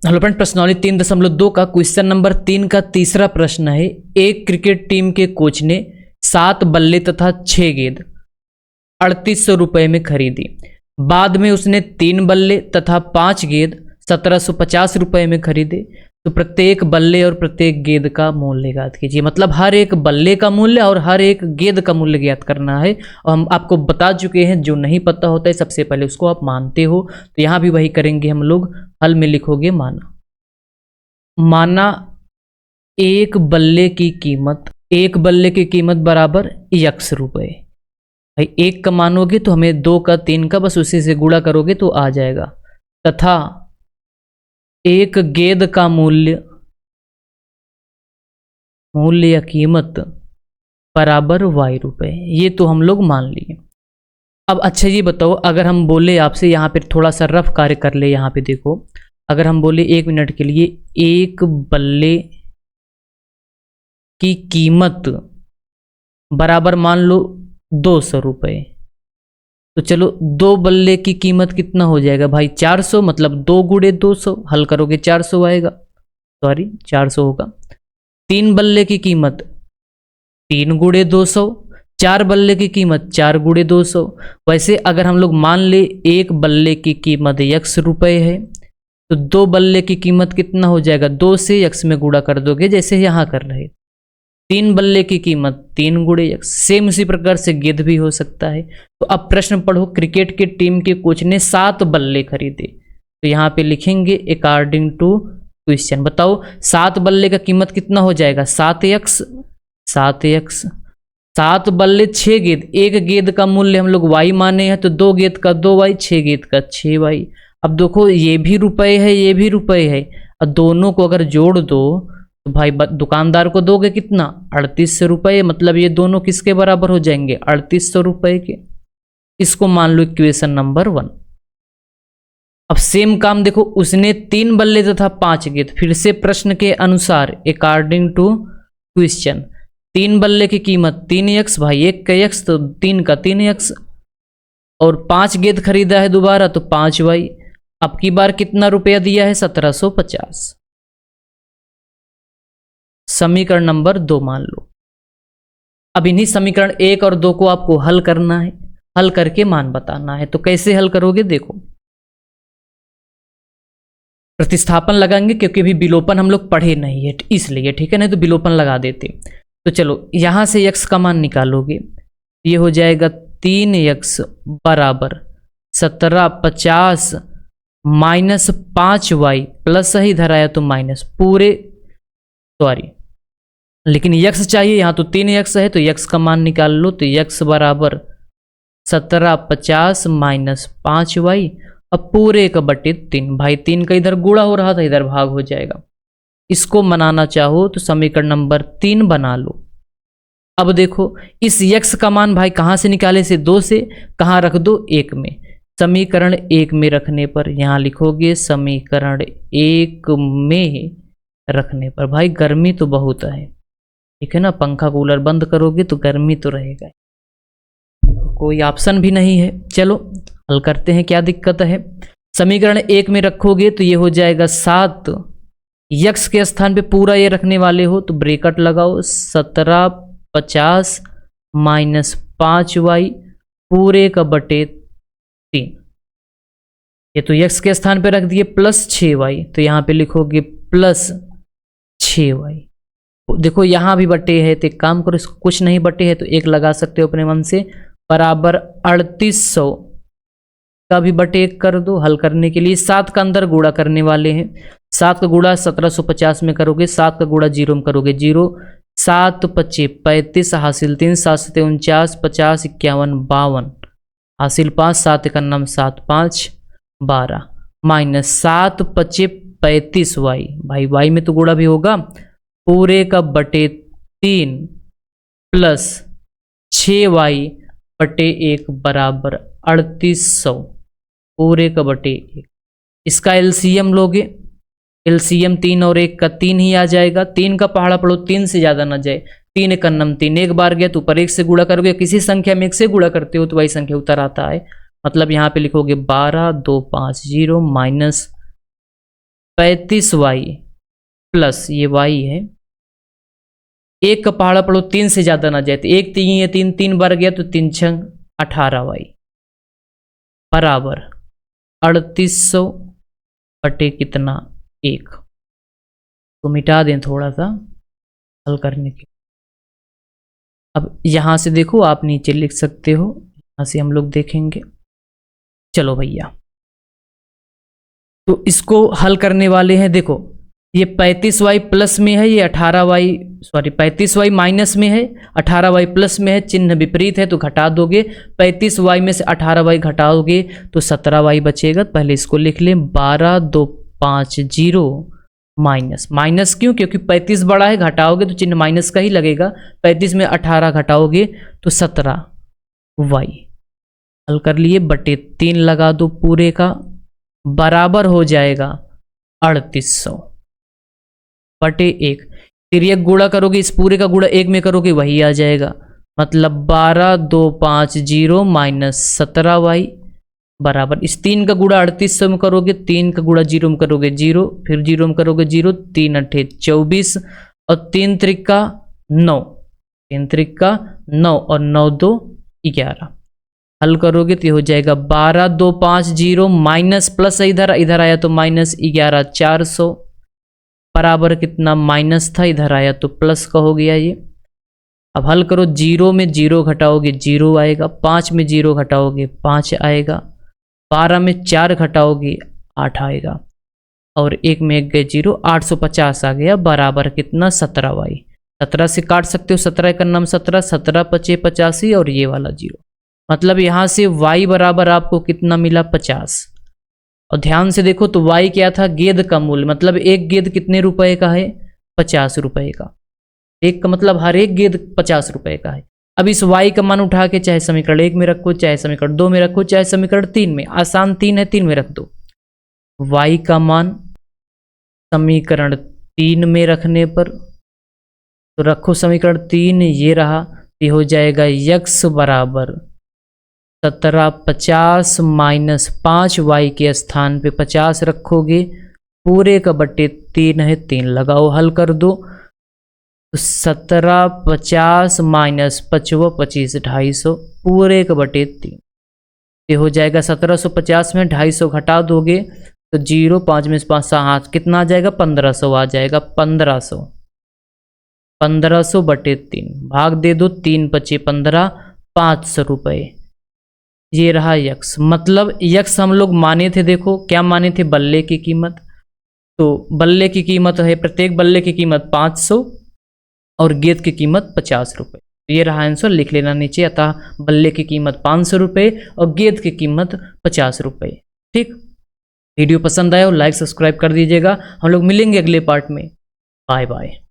Hello friend, प्रश्नावली 3.2 का question number 3 का तीसरा प्रश्न है। एक क्रिकेट टीम के कोच ने 7 बल्ले तथा 6 गेंद 3800 रुपये में खरीदी। बाद में उसने 3 बल्ले तथा 5 गेंद 1750 रुपये में खरीदे। तो प्रत्येक बल्ले और प्रत्येक गेंद का मूल्य ज्ञात कीजिए। मतलब हर एक बल्ले का मूल्य और हर एक गेंद का मूल्य ज्ञात करना है। और हम आपको बता चुके हैं, जो नहीं पता होता है सबसे पहले उसको आप मानते हो। तो यहाँ भी वही करेंगे हम लोग। हल में लिखोगे माना एक बल्ले की कीमत बराबर x रुपये। भाई एक का मानोगे तो हमें 2 का 3 का बस उसी से गुणा करोगे तो आ जाएगा। तथा एक गेंद का मूल्य या कीमत बराबर y रुपये। ये तो हम लोग मान लिए। अब अच्छा ये बताओ, अगर हम बोले आपसे यहाँ पे थोड़ा सा रफ कार्य कर ले। यहाँ पे देखो, अगर हम बोले 1 मिनट के लिए एक बल्ले की कीमत बराबर मान लो 200 रुपये। तो चलो 2 बल्ले की कीमत कितना हो जाएगा भाई 400। मतलब 2 गुणे 200, हल करोगे 400 आएगा। 400 होगा। 3 बल्ले की कीमत 3 गुणे 200। 4 बल्ले की कीमत 4 गुणे 200। वैसे अगर हम लोग मान ले एक बल्ले की कीमत x रुपये है, तो 2 बल्ले की कीमत कितना हो जाएगा, 2 से x में गुणा कर दोगे जैसे यहाँ कर रहे। 3 बल्ले की कीमत 3 गुणे x। सेम उसी प्रकार से गेंद भी हो सकता है। तो अब प्रश्न पढ़ो, क्रिकेट की टीम के कोच ने 7 बल्ले खरीदे। तो यहाँ पे लिखेंगे अकॉर्डिंग टू क्वेश्चन। बताओ 7 बल्ले का कीमत कितना हो जाएगा, 7x। 7 बल्ले 6 गेंद, एक गेंद का मूल्य हम लोग y माने हैं, तो 2 गेंद का 2y, 6 गेंद का 6y। अब देखो ये भी रुपये है, ये भी रुपये है, और दोनों को अगर जोड़ दो तो भाई दुकानदार को दोगे कितना, 3800 रुपये। मतलब ये दोनों किसके बराबर हो जाएंगे, 3800 रुपये के। इसको मान लो इक्वेशन नंबर 1। अब सेम काम देखो, उसने 3 बल्ले तथा 5 गेंद। फिर से प्रश्न के अनुसार अकॉर्डिंग टू क्वेश्चन, 3 बल्ले की कीमत 3x। भाई 1 का x तो 3 का 3x। और 5 गेंद खरीदा है दोबारा तो 5y। अब की बार कितना रुपया दिया है, 1750। समीकरण नंबर 2 मान लो। अब इन्हीं समीकरण 1 और 2 को आपको हल करना है। हल करके मान बताना है। तो कैसे हल करोगे, देखो प्रतिस्थापन लगाएंगे, क्योंकि अभी विलोपन हम लोग पढ़े नहीं है इसलिए, ठीक है। नहीं तो विलोपन लगा देते। तो चलो यहां से x का मान निकालोगे, ये हो जाएगा 3x बराबर 1750 माइनस 5y प्लस सही धराया तो माइनस पूरे, लेकिन x चाहिए यहाँ, तो 3x है तो x का मान निकाल लो। तो x बराबर 1750 माइनस 5y अब पूरे का बटे 3। भाई 3 का इधर गुणा हो रहा था, इधर भाग हो जाएगा। इसको बनाना चाहो तो समीकरण नंबर 3 बना लो। अब देखो इस x का मान भाई कहाँ से निकाले से, 2 से। कहाँ रख दो, 1 में। समीकरण 1 में रखने पर यहाँ लिखोगे समीकरण 1 में रखने पर। भाई गर्मी तो बहुत है, ठीक है ना। पंखा कूलर बंद करोगे तो गर्मी तो रहेगा, कोई ऑप्शन भी नहीं है। चलो हल करते हैं, क्या दिक्कत है। समीकरण 1 में रखोगे तो ये हो जाएगा 7। x के स्थान पे पूरा ये रखने वाले हो तो ब्रैकेट लगाओ, 1750 माइनस 5y पूरे का बटे 3। ये तो x के स्थान पे रख दिए प्लस 6y, तो यहाँ पे लिखोगे प्लस 6y। देखो यहाँ भी बटे है तो एक काम करो, इसको कुछ नहीं बटे है तो 1 लगा सकते हो अपने मन से, बराबर 3800 का भी बटे 1 कर दो। हल करने के लिए 7 का अंदर गुणा करने वाले हैं। 7 का गुणा 1750 में करोगे, 7 का गुणा 0 में करोगे 0। 7 25 35 हासिल 3 7 7 49 50 51 52 हासिल 5 7 1 7 5 12 माइनस 7 25 35y। भाई y में तो गुणा भी होगा, पूरे का बटे 3 प्लस 6y बटे 1 बराबर 3800 पूरे का बटे 1। इसका एलसीएम लोगे, एलसीएम 3 और 1 का 3 ही आ जाएगा। 3 का पहाड़ा पढ़ो, 3 से ज़्यादा ना जाए। 3 1 3, एक बार गया तो ऊपर 1 से गुणा करोगे। किसी संख्या में 1 से गुणा करते हो तो वही संख्या उतर आता है। मतलब यहाँ पे लिखोगे 12 2 5 0 माइनस 35y प्लस ये y है, एक का पहाड़ा पढ़ो 3 से ज्यादा ना जाए, तो एक 3 है, 3 3 बार गया तो 3 छंग 18y बराबर 3800 बटे कितना 1। तो मिटा दें थोड़ा सा हल करने के। अब यहां से देखो आप नीचे लिख सकते हो, यहां से हम लोग देखेंगे। चलो भैया, तो इसको हल करने वाले हैं। देखो ये 35y प्लस में है, ये 35y माइनस में है, 18y प्लस में है, चिन्ह विपरीत है तो घटा दोगे। 35y में से 18y घटाओगे तो 17y बचेगा। पहले इसको लिख लें, 12250 माइनस, माइनस क्यों? क्योंकि 35 बड़ा है, घटाओगे तो चिन्ह माइनस का ही लगेगा। 35 में 18 घटाओगे तो 17y। हल कर लिए, बटे 3 लगा दो पूरे का, बराबर हो जाएगा 3800 बटे 1। फिर ये गुणा करोगे, इस पूरे का गुणा 1 में करोगे वही आ जाएगा, मतलब 12250 माइनस 17y बराबर, इस 3 का गुणा 3800 में करोगे, 3 का गुणा 0 में करोगे 0, फिर 0 में करोगे 0, 3 अठे 24 और 3 त्रिका 9, 3 त्रिका 9 और 9 2 11। हल करोगे तो ये हो जाएगा 12250 माइनस प्लस इधर आया तो माइनस 11400 बराबर कितना माइनस था, इधर आया तो प्लस का हो गया ये। अब हल करो, 0 में 0 घटाओगे 0 आएगा, 5 में 0 घटाओगे 5 आएगा, 12 में 4 घटाओगे 8 आएगा, और 1 में 1 गए 0, 850 आ गया बराबर कितना 17y। 17 से काट सकते हो, 17 का नाम 17, 17 पचे 85 और ये वाला 0, मतलब यहाँ से y बराबर आपको कितना मिला 50। और ध्यान से देखो तो y क्या था, गेंद का मूल्य, मतलब एक गेंद कितने रुपए का है 50 रुपए का, एक का मतलब हर एक गेंद 50 रुपए का है। अब इस y का मान उठा के चाहे समीकरण 1 में रखो, चाहे समीकरण 2 में रखो, चाहे समीकरण 3 में, आसान 3 है 3 में रख दो। y का मान समीकरण 3 में रखने पर तो रखो समीकरण 3, ये रहा, ये हो जाएगा x बराबर 1750 माइनस 5y के स्थान पे 50 रखोगे, पूरे का बटे 3 है, 3 लगाओ, हल कर दो तो 1750 माइनस 5 25 250 पूरे का बटे 3, ये हो जाएगा 1750 में 250 घटा दोगे तो 0, 5 में 5 7 कितना आ जाएगा 1500 आ जाएगा, 1500 बटे 3 भाग दे दो, 3 पचे 15, 500 रुपये। ये रहा यक्स, मतलब यक्स हम लोग माने थे, देखो क्या माने थे, बल्ले की कीमत। तो बल्ले की कीमत है, प्रत्येक बल्ले की कीमत 500 और गेंद की कीमत 50 रुपये। तो ये रहा आंसर, लिख लेना नीचे, अतः बल्ले की कीमत 500 रुपये और गेंद की कीमत 50 रुपये। ठीक, वीडियो पसंद आया हो लाइक सब्सक्राइब कर दीजिएगा। हम लोग मिलेंगे अगले पार्ट में। Bye bye.